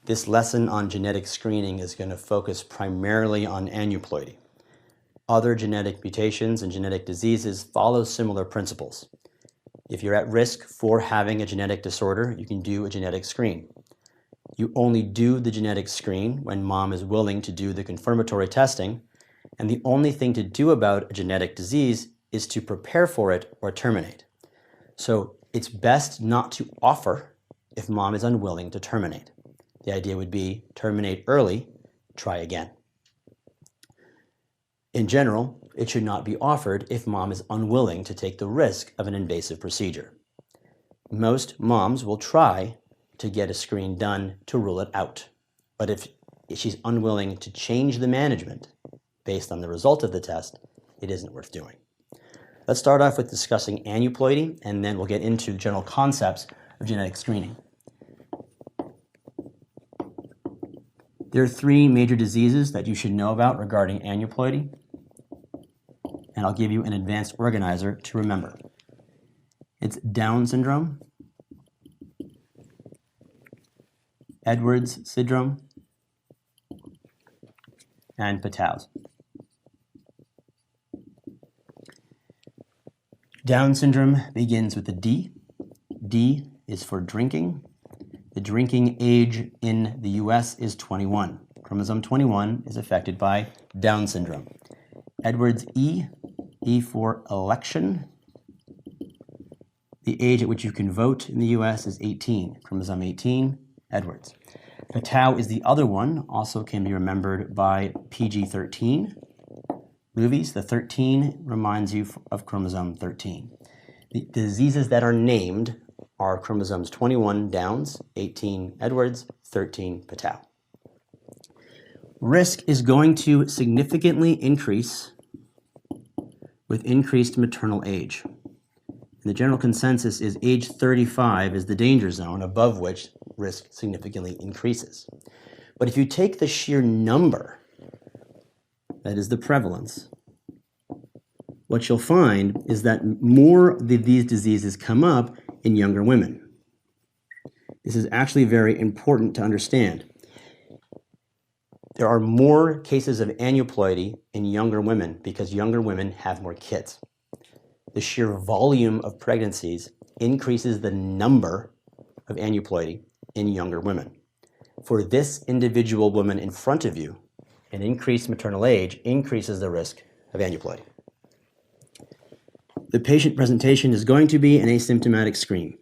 This lesson on genetic screening is going to focus primarily on aneuploidy. Other genetic mutations and genetic diseases follow similar principles. If you're at risk for having a genetic disorder, you can do a genetic screen. You only do the genetic screen when mom is willing to do the confirmatory testing, and the only thing to do about a genetic disease is to prepare for it or terminate. So it's best not to offer if mom is unwilling to terminate. The idea would be terminate early, try again. In general, it should not be offered if mom is unwilling to take the risk of an invasive procedure. Most moms will try to get a screen done to rule it out. But if she's unwilling to change the management based on the result of the test, it isn't worth doing. Let's start off with discussing aneuploidy, and then we'll get into general concepts of genetic screening. There are three major diseases that you should know about regarding aneuploidy, and I'll give you an advanced organizer to remember. It's Down syndrome, Edwards syndrome, and Patau's. Down syndrome begins with a D. D is for drinking. The drinking age in the US is 21. Chromosome 21 is affected by Down syndrome. Edwards E, E for election. The age at which you can vote in the US is 18. Chromosome 18, Edwards. Patau is the other one, also can be remembered by PG13. Movies, the 13 reminds you of chromosome 13. The diseases that are named are chromosomes 21 Downs, 18 Edwards, 13 Patau. Risk is going to significantly increase with increased maternal age. And the general consensus is age 35 is the danger zone, above which risk significantly increases. But if you take the sheer number, that is the prevalence, what you'll find is that more of these diseases come up in younger women. This is actually very important to understand. There are more cases of aneuploidy in younger women because younger women have more kids. The sheer volume of pregnancies increases the number of aneuploidy in younger women. For this individual woman in front of you, an increased maternal age increases the risk of aneuploidy. The patient presentation is going to be an asymptomatic screen,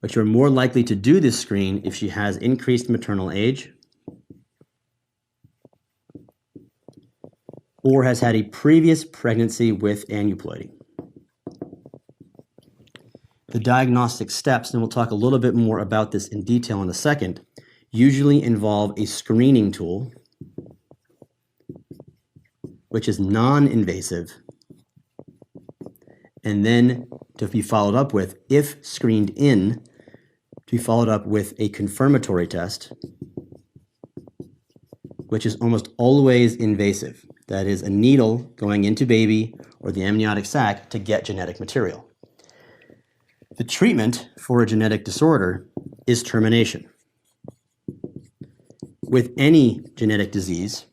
but you're more likely to do this screen if she has increased maternal age or has had a previous pregnancy with aneuploidy. The diagnostic steps, and we'll talk a little bit more about this in detail in a second, usually involve a screening tool, which is non-invasive, and then to be followed up with, if screened in, to be followed up with a confirmatory test, which is almost always invasive. That is a needle going into baby or the amniotic sac to get genetic material. The treatment for a genetic disorder is termination. With any genetic disease,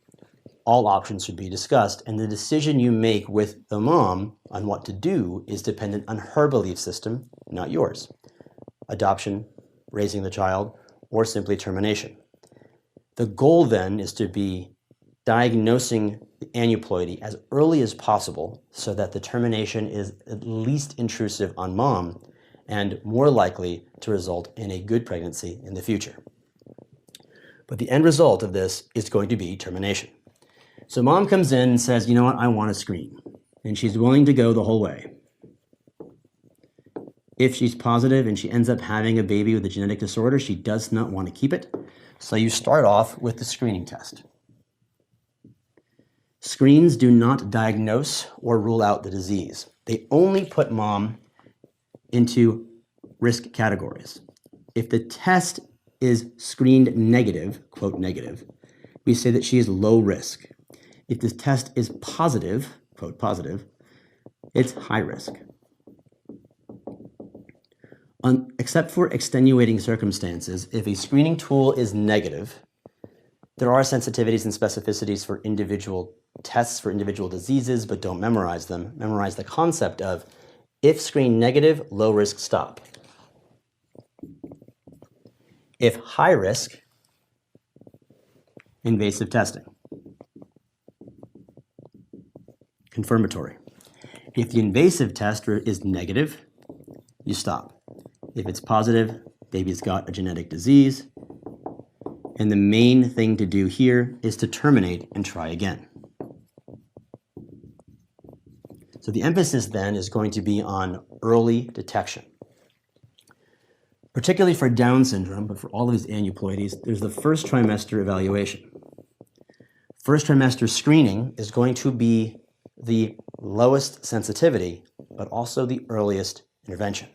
all options should be discussed, and the decision you make with the mom on what to do is dependent on her belief system, not yours. Adoption, raising the child, or simply termination. The goal then is to be diagnosing aneuploidy as early as possible so that the termination is at least intrusive on mom and more likely to result in a good pregnancy in the future. But the end result of this is going to be termination. So mom comes in and says, you know what, I want a screen. And she's willing to go the whole way. If she's positive and she ends up having a baby with a genetic disorder, she does not want to keep it. So you start off with the screening test. Screens do not diagnose or rule out the disease. They only put mom into risk categories. If the test is screened negative, quote negative, we say that she is low risk. If the test is positive, quote positive, it's high risk. Except for extenuating circumstances, if a screening tool is negative, there are sensitivities and specificities for individual tests for individual diseases, but don't memorize them. Memorize the concept of if screen negative, low risk, stop. If high risk, invasive testing. Confirmatory. If the invasive test is negative, you stop. If it's positive, baby's got a genetic disease. And the main thing to do here is to terminate and try again. So the emphasis then is going to be on early detection. Particularly for Down syndrome, but for all of these aneuploidies, there's the first trimester evaluation. First trimester screening is going to be the lowest sensitivity, but also the earliest intervention.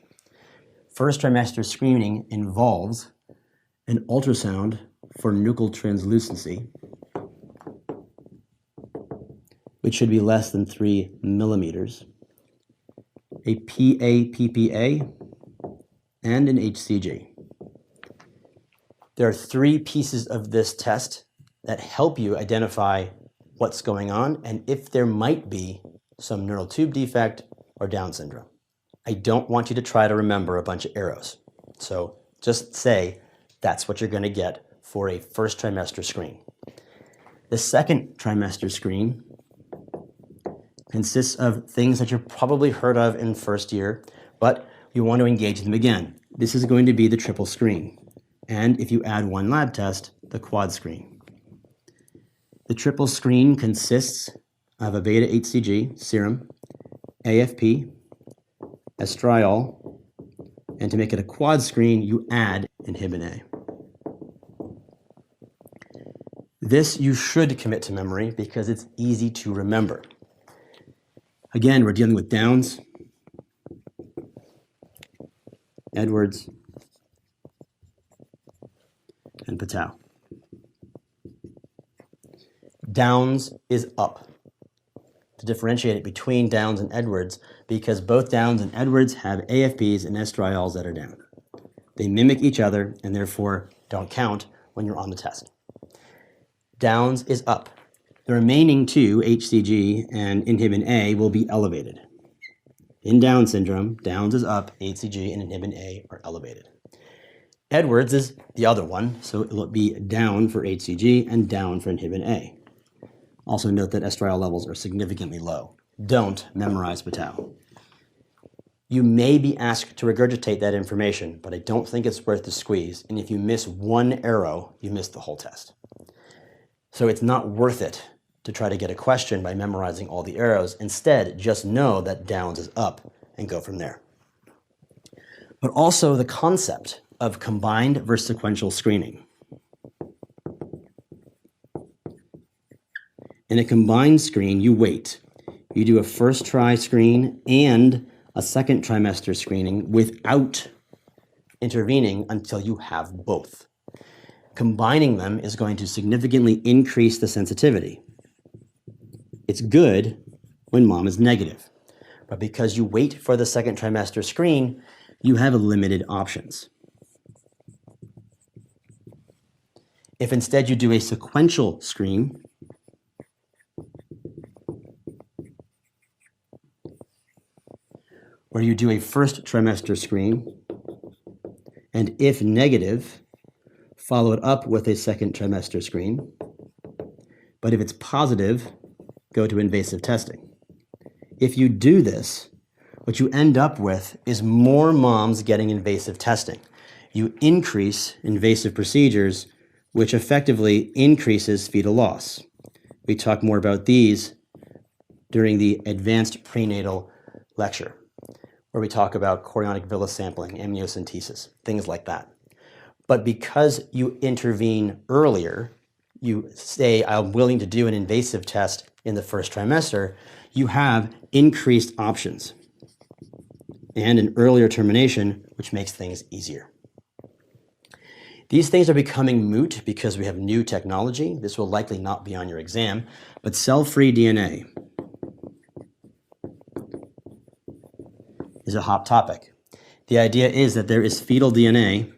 First trimester screening involves an ultrasound for nuchal translucency, which should be less than 3 millimeters, a PA-PPA, and an HCG. There are 3 pieces of this test that help you identify what's going on and if there might be some neural tube defect or Down syndrome. I don't want you to try to remember a bunch of arrows. So just say that's what you're going to get for a first trimester screen. The second trimester screen consists of things that you've probably heard of in first year, but you want to engage them again. This is going to be the triple screen. And if you add 1 lab test, the quad screen. The triple screen consists of a beta HCG serum, AFP, estriol, and to make it a quad screen, you add inhibin A. This you should commit to memory because it's easy to remember. Again, we're dealing with Downs, Edwards, and Patau. Downs is up. To differentiate it between Downs and Edwards, because both Downs and Edwards have AFPs and estriols that are down. They mimic each other and therefore don't count when you're on the test. Downs is up. The remaining 2, HCG and inhibin A, will be elevated. In Down syndrome, Downs is up, HCG and inhibin A are elevated. Edwards is the other one, so it will be down for HCG and down for inhibin A. Also note that estriol levels are significantly low. Don't memorize Patau. You may be asked to regurgitate that information, but I don't think it's worth the squeeze, and if you miss 1 arrow, you miss the whole test. So it's not worth it to try to get a question by memorizing all the arrows. Instead, just know that Downs is up and go from there. But also the concept of combined versus sequential screening. In a combined screen, you wait. You do a first try screen and a second trimester screening without intervening until you have both. Combining them is going to significantly increase the sensitivity. It's good when mom is negative, but because you wait for the second trimester screen, you have limited options. If instead you do a sequential screen, where you do a first trimester screen, and if negative, follow it up with a second trimester screen. But if it's positive, go to invasive testing. If you do this, what you end up with is more moms getting invasive testing. You increase invasive procedures, which effectively increases fetal loss. We talk more about these during the advanced prenatal lecture, where we talk about chorionic villus sampling, amniocentesis, things like that. But because you intervene earlier, you say, I'm willing to do an invasive test in the first trimester, you have increased options and an earlier termination, which makes things easier. These things are becoming moot because we have new technology. This will likely not be on your exam, but cell-free DNA is a hot topic. The idea is that there is fetal DNA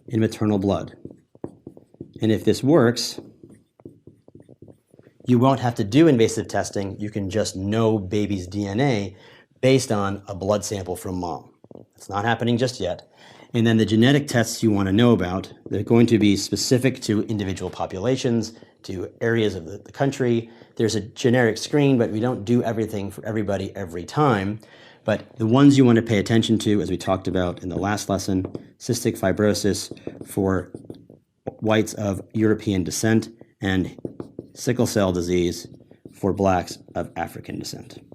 in maternal blood. And if this works, you won't have to do invasive testing. You can just know baby's DNA based on a blood sample from mom. It's not happening just yet. And then the genetic tests you want to know about, they're going to be specific to individual populations, to areas of the country. There's a generic screen, but we don't do everything for everybody every time. But the ones you want to pay attention to, as we talked about in the last lesson, cystic fibrosis for whites of European descent and sickle cell disease for blacks of African descent.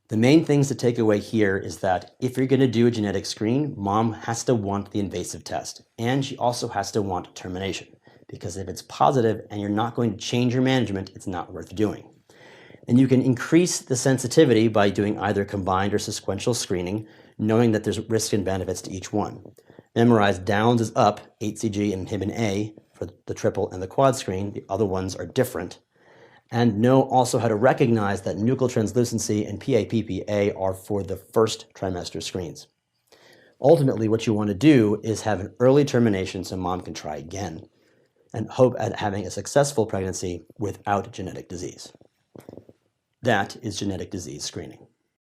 The main things to take away here is that if you're going to do a genetic screen, mom has to want the invasive test, and she also has to want termination, because if it's positive and you're not going to change your management, it's not worth doing. And you can increase the sensitivity by doing either combined or sequential screening, knowing that there's risks and benefits to each one. Memorize Downs is up, HCG and Inhibin A for the triple and the quad screen. The other ones are different. And know also how to recognize that nuchal translucency and PAPPA are for the first trimester screens. Ultimately, what you want to do is have an early termination so mom can try again and hope at having a successful pregnancy without genetic disease. That is genetic disease screening.